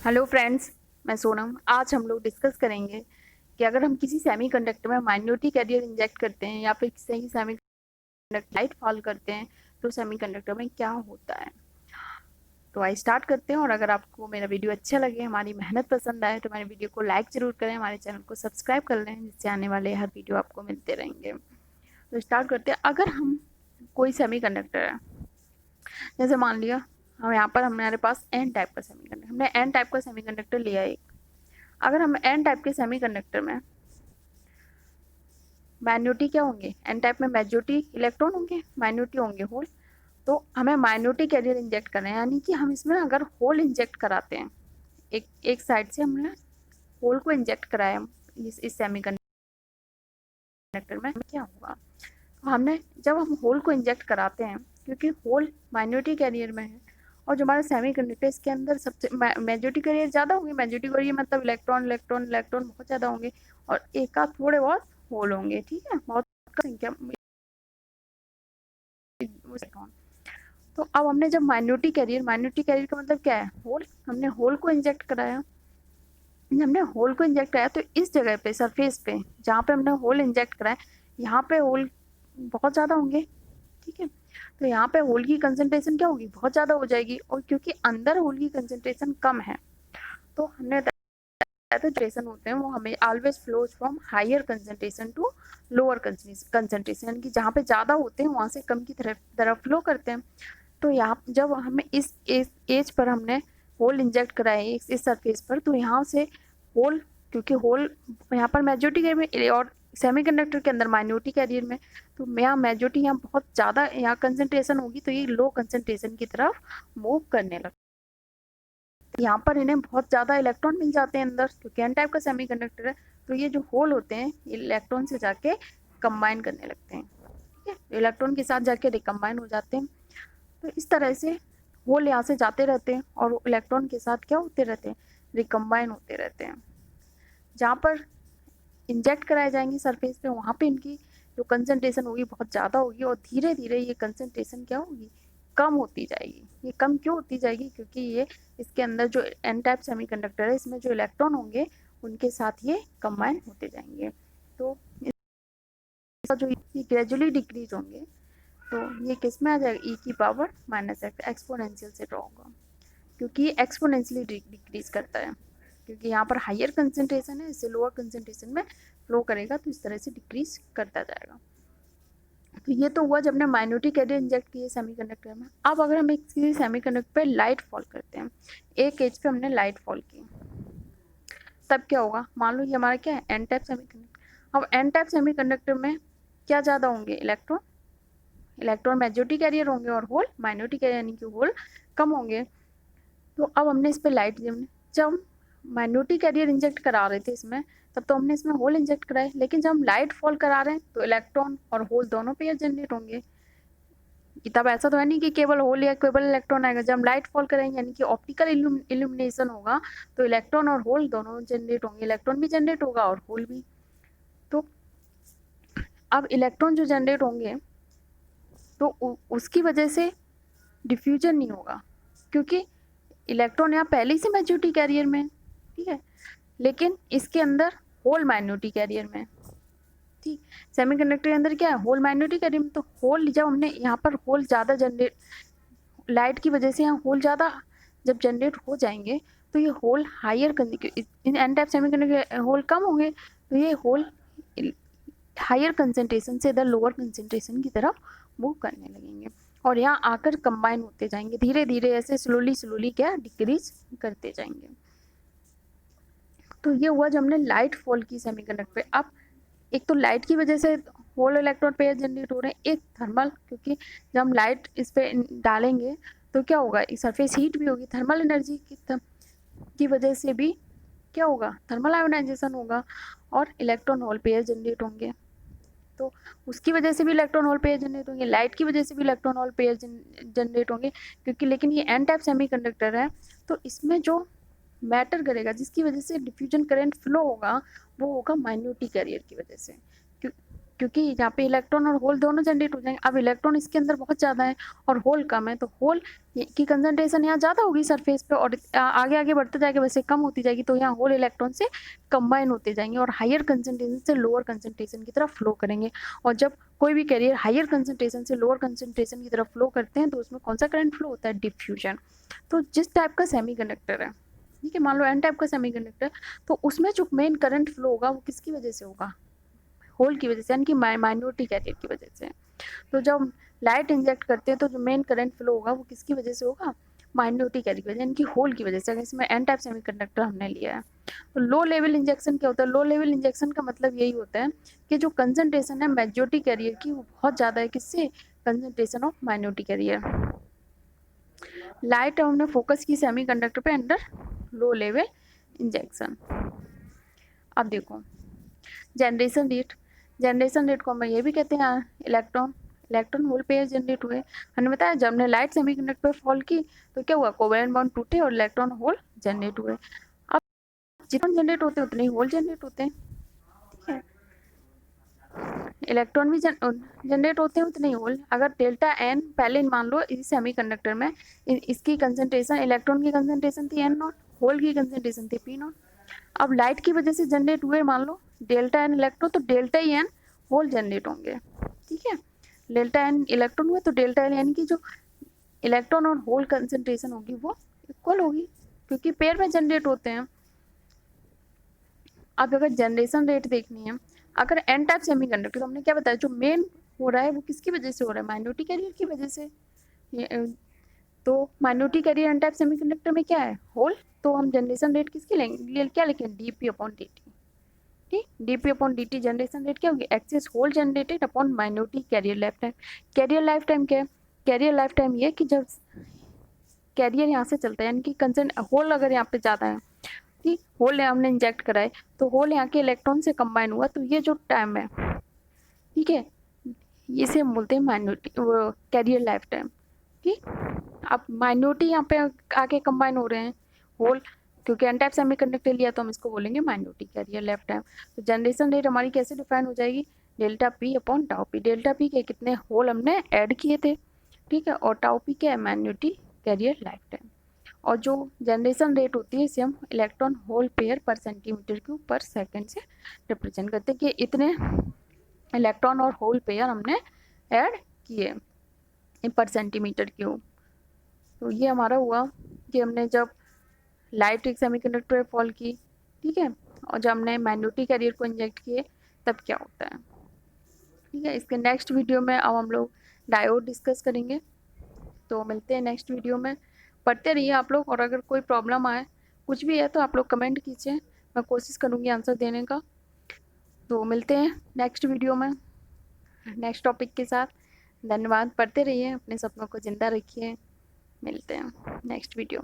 Hello friends, मैं सोनम। आज हम लोग डिस्कस करेंगे कि अगर हम किसी सेमीकंडक्टर में माइनॉरिटी कैरियर इंजेक्ट करते हैं या फिर किसी सेमीकंडक्टर लाइट फॉल करते हैं तो सेमीकंडक्टर में क्या होता है। तो आइए स्टार्ट करते हैं। और अगर आपको मेरा वीडियो अच्छा लगे, हमारी मेहनत पसंद आए तो हमारे वीडियो को लाइक ज़रूर करें, हमारे चैनल को सब्सक्राइब कर लें, जिससे आने वाले हर वीडियो आपको मिलते रहेंगे। तो स्टार्ट करते हैं। अगर हम कोई सेमीकंडक्टर है, जैसे मान लिया हम यहाँ पर हमारे पास एन टाइप का सेमीकंडक्टर, हमने एन टाइप का सेमीकंडक्टर लिया एक। अगर हम एन टाइप के सेमीकंडक्टर में माइनॉरिटी क्या होंगे, एन टाइप में मेजॉरिटी इलेक्ट्रॉन होंगे, माइनॉरिटी होंगे होल। तो हमें माइनॉरिटी कैरियर इंजेक्ट करना है, यानी कि हम इसमें अगर होल इंजेक्ट कराते हैं, एक एक साइड से हमने होल को इंजेक्ट कराया इस सेमीकंडक्टर में, क्या होगा। तो हमने जब हम होल को इंजेक्ट कराते हैं, क्योंकि होल माइनॉरिटी कैरियर में है और जो हमारा सेमीकंडक्टर इसके अंदर सबसे मेजॉरिटी कैरियर ज़्यादा होंगे, मेजॉरिटी कैरियर मतलब इलेक्ट्रॉन इलेक्ट्रॉन इलेक्ट्रॉन बहुत ज़्यादा होंगे और एक आध थोड़े बहुत होल होंगे, ठीक है, बहुत कम संख्या। तो अब हमने जब माइनॉरिटी कैरियर का मतलब क्या है, होल, हमने होल को इंजेक्ट कराया। हमने होल को इंजेक्ट कराया तो इस जगह पे सरफेस पे जहाँ पे हमने होल इंजेक्ट कराया, यहाँ पे होल बहुत ज़्यादा होंगे, ठीक है। तो यहाँ पे होल की कंसंट्रेशन क्या होगी, बहुत ज़्यादा हो जाएगी। और क्योंकि अंदर होल की कंसंट्रेशन कम है, तो हमने कंसंट्रेशन होते हैं वो हमें always flows from higher concentration to lower concentration, यानी कि जहाँ पे ज़्यादा होते हैं वहाँ से कम की तरफ फ्लो करते हैं। तो यहाँ जब हमें इस एज पर हमने होल इंजेक्ट कराए इस सरफेस पर, तो यहाँ से होल, क्योंकि होल यहाँ पर मेजॉरिटी कैरियर में और सेमीकंडक्टर के अंदर माइनॉरिटी कैरियर में, तो यहाँ मेजॉरिटी यहाँ बहुत ज़्यादा यहाँ कंसंट्रेशन होगी, तो ये लो कंसंट्रेशन की तरफ मूव करने लगता है। यहाँ पर इन्हें बहुत ज़्यादा इलेक्ट्रॉन मिल जाते हैं अंदर, क्योंकि एन टाइप का सेमीकंडक्टर है। तो ये जो होल होते हैं इलेक्ट्रॉन से जाके कंबाइन करने लगते हैं, ठीक है, इलेक्ट्रॉन के साथ जाके रिकम्बाइन हो जाते हैं। तो इस तरह से होल यहाँ से जाते रहते हैं और इलेक्ट्रॉन के साथ क्या होते रहते हैं, रिकम्बाइन होते रहते हैं। जहाँ पर इंजेक्ट कराए जाएंगे सरफेस पे, वहाँ पे इनकी जो कंसंट्रेशन होगी बहुत ज़्यादा होगी और धीरे धीरे ये कंसंट्रेशन क्या होगी, कम होती जाएगी। ये कम क्यों होती जाएगी, क्योंकि ये इसके अंदर जो एन टाइप सेमीकंडक्टर है, इसमें जो इलेक्ट्रॉन होंगे उनके साथ ये कंबाइन होते जाएंगे। तो इसका जो ग्रेजुअली डिक्रीज होंगे, तो ये किस में आ जाएगा, ई की पावर माइनस एक्स, एक्सपोनेंशियल से ड्रॉ होगा, क्योंकि ये एक्सपोनेंशियली डिक्रीज करता है। क्योंकि यहाँ पर हायर कंसंट्रेशन है, इससे लोअर कंसंट्रेशन में फ्लो करेगा, तो इस तरह से डिक्रीज करता जाएगा। तो ये तो हुआ जब हमने माइनॉरिटी कैरियर इंजेक्ट किए सेमीकंडक्टर में। अब अगर हम एक किसी सेमीकंडक्टर पे लाइट फॉल करते हैं, एक एज पे हमने लाइट फॉल की, तब क्या होगा। मान लो ये हमारा क्या है, एन टाइप सेमीकंडक्टर। अब एन टाइप सेमीकंडक्टर में क्या ज़्यादा होंगे, इलेक्ट्रॉन, इलेक्ट्रॉन मेजॉरिटी कैरियर होंगे और होल माइनॉरिटी कैरियर, यानी कि होल कम होंगे। तो अब हमने इस पर लाइट दी, हमने जब माइनॉरिटी कैरियर इंजेक्ट करा रहे थे इसमें, तब तो हमने इसमें होल इंजेक्ट कराए, लेकिन जब हम लाइट फॉल करा रहे हैं तो इलेक्ट्रॉन और होल दोनों पेयर जनरेट होंगे। तब ऐसा तो है नहीं कि केवल होल या केवल इलेक्ट्रॉन आएगा। जब हम लाइट फॉल करेंगे, यानी कि ऑप्टिकल इल्यूमिनेशन होगा, तो इलेक्ट्रॉन और होल दोनों जनरेट होंगे, इलेक्ट्रॉन भी जनरेट होगा और होल भी। तो अब इलेक्ट्रॉन जो जनरेट होंगे, तो उसकी वजह से डिफ्यूजन नहीं होगा, क्योंकि इलेक्ट्रॉन यहाँ पहले ही से मेजॉरिटी कैरियर में, ठीक है, लेकिन इसके अंदर होल माइनॉरिटी कैरियर में, ठीक। सेमीकंडक्टर के अंदर क्या है, होल माइनॉरिटी कैरियर में। तो होल जब हमने यहाँ पर होल ज़्यादा जनरेट, लाइट की वजह से यहाँ होल ज़्यादा जब जनरेट हो जाएंगे, तो ये hole higher in N type semiconductor hole कम होंगे, तो ये होल हायर कंसंट्रेशन से इधर लोअर कंसंट्रेशन की तरफ मूव करने लगेंगे और यहाँ आकर कंबाइन होते जाएंगे, धीरे धीरे ऐसे स्लोली स्लोली क्या डिक्रीज करते जाएंगे। तो ये हुआ जब हमने लाइट फॉल की सेमीकंडक्टर पे। अब एक तो लाइट की वजह से होल इलेक्ट्रॉन पेयर जनरेट हो रहे हैं, एक थर्मल, क्योंकि जब हम लाइट इस पे डालेंगे तो क्या होगा, सरफेस हीट भी होगी, थर्मल एनर्जी की वजह से भी क्या होगा, थर्मल आयोनाइजेशन होगा और इलेक्ट्रॉन होल पेयर जनरेट होंगे। तो उसकी वजह से भी इलेक्ट्रॉन होल पेयर जनरेट होंगे, लाइट की वजह से भी इलेक्ट्रॉन होल पेयर जनरेट होंगे, क्योंकि लेकिन ये एन टाइप सेमीकंडक्टर है, तो इसमें जो मैटर करेगा, जिसकी वजह से डिफ्यूजन करंट फ्लो होगा, वो होगा माइनॉरिटी कैरियर की वजह से। क्योंकि यहाँ पे इलेक्ट्रॉन और होल दोनों जनरेट हो जाएंगे। अब इलेक्ट्रॉन इसके अंदर बहुत ज़्यादा है और होल कम है, तो होल की कंसंट्रेशन यहाँ ज़्यादा होगी सरफेस पे, और आगे आगे बढ़ते जाएगा वैसे कम होती जाएगी, तो यहाँ होल इलेक्ट्रॉन से कंबाइन होते जाएंगे और हायर कंसंट्रेशन से लोअर कंसंट्रेशन की तरफ फ्लो करेंगे। और जब कोई भी कैरियर हायर कंसंट्रेशन से लोअर कंसंट्रेशन की तरफ फ्लो करते हैं तो उसमें कौन सा करंट फ्लो होता है? डिफ्यूजन। तो जिस टाइप का सेमीकंडक्टर है, ठीक है, मान लो एन टाइप का सेमीकंडक्टर, तो उसमें जो मेन करंट फ्लो होगा वो किसकी वजह से होगा? होल की वजह से, यानी कि माइनॉरिटी कैरियर की वजह से। तो जब लाइट इंजेक्ट करते हैं तो जो मेन करंट फ्लो होगा वो किसकी वजह से होगा? माइनॉरिटी कैरियर की वजह, यानी कि होल की वजह से। अगर इसमें एन टाइप सेमीकंडक्टर हमने लिया है, तो लो लेवल इंजेक्शन क्या होता है? लो लेवल इंजेक्शन का मतलब यही होता है कि जो कंसंट्रेशन है मेजॉरिटी कैरियर की वो बहुत ज़्यादा है, किससे? Concentration of minority carrier. Light हमने फोकस की सेमीकंडक्टर पे अंडर लो लेवल इंजेक्शन। अब देखो जनरेशन रेट, जनरेशन रेट को हम ये भी कहते हैं electron electron hole pair generate हुए। हमने बताया जब हमने लाइट सेमीकंडक्टर पर फॉल की तो क्या हुआ? कोवेलेंट बॉन्ड टूटे और इलेक्ट्रॉन होल जनरेट हुए। अब जितने जनरेट होते हैं उतने ही होल जनरेट होते हैं, ठीक है। इलेक्ट्रॉन भी जनरेट होते हैं उतने ही होल। अगर डेल्टा एन, पहले मान लो इस सेमीकंडक्टर में इसकी कंसंट्रेशन, इलेक्ट्रॉन की कंसंट्रेशन थी एन नॉट, होल की कंसंट्रेशन थी पी नॉट। अब लाइट की वजह से जनरेट हुए मान लो डेल्टा एन इलेक्ट्रॉन, तो delta E N hole generate होंगे, ठीक है। डेल्टा एन इलेक्ट्रॉन हुए तो डेल्टा एन यानी कि जो इलेक्ट्रॉन और होल कंसंट्रेशन होगी वो इक्वल होगी, क्योंकि पेयर में जनरेट होते हैं। अब अगर जनरेशन रेट देखनी है, अगर एन टाइप सेमीकंडक्टर, तो हमने क्या बताया, जो मेन हो रहा है वो किसकी वजह से हो रहा है? माइनॉरिटी कैरियर की वजह से। तो minority carrier N type semiconductor में क्या है? होल। तो हम जनरेशन रेट किसकी लेंगे? क्या लिखें? डीपी अपॉन डी टी, ठीक। DP upon D T generation rate क्या होगी? Excess hole generated upon minority carrier lifetime. Carrier lifetime क्या है? कैरियर लाइफ टाइम ये कि जब कैरियर यहाँ से चलता है, यानी कि कंसर्न होल अगर यहाँ पे ज़्यादा है, ठीक, होल हमने इंजेक्ट कराए तो होल यहाँ के इलेक्ट्रॉन से कंबाइन हुआ, तो ये जो टाइम है, ठीक है, इसे हम बोलते हैं माइनॉरिटी कैरियर लाइफ टाइम, ठीक। अब माइनॉरिटी यहाँ पे आके कंबाइन हो रहे हैं होल, क्योंकि एन टाइप सेमीकंडक्टर लिया तो हम इसको बोलेंगे माइनॉरिटी कैरियर लाइफ टाइम। तो जनरेशन रेट हमारी कैसे डिफाइन हो जाएगी? Delta P upon tau P. Delta P के कितने होल हमने ऐड किए थे, ठीक है, और टाउ पी क्या है? Minority carrier life time. और जो जनरेशन रेट होती है इसे हम इलेक्ट्रॉन होल पेयर पर सेंटीमीटर क्यूब पर सेकंड से रिप्रेजेंट करते हैं कि इतने इलेक्ट्रॉन और होल पेयर हमने ऐड किए पर सेंटीमीटर क्यूब। तो ये हमारा हुआ कि हमने जब लाइट एक सेमीकंडक्टर पे फॉल की, ठीक है, और जब हमने माइनॉरिटी कैरियर को इंजेक्ट किए तब क्या होता है, ठीक है। इसके नेक्स्ट वीडियो में अब हम लोग डायोड डिस्कस करेंगे। तो मिलते हैं नेक्स्ट वीडियो में। पढ़ते रहिए आप लोग, और अगर कोई प्रॉब्लम आए कुछ भी है तो आप लोग कमेंट कीजिए, मैं कोशिश करूँगी आंसर देने का। तो मिलते हैं नेक्स्ट वीडियो में नेक्स्ट टॉपिक के साथ। धन्यवाद। पढ़ते रहिए, अपने सपनों को ज़िंदा रखिए। मिलते हैं नेक्स्ट वीडियो में।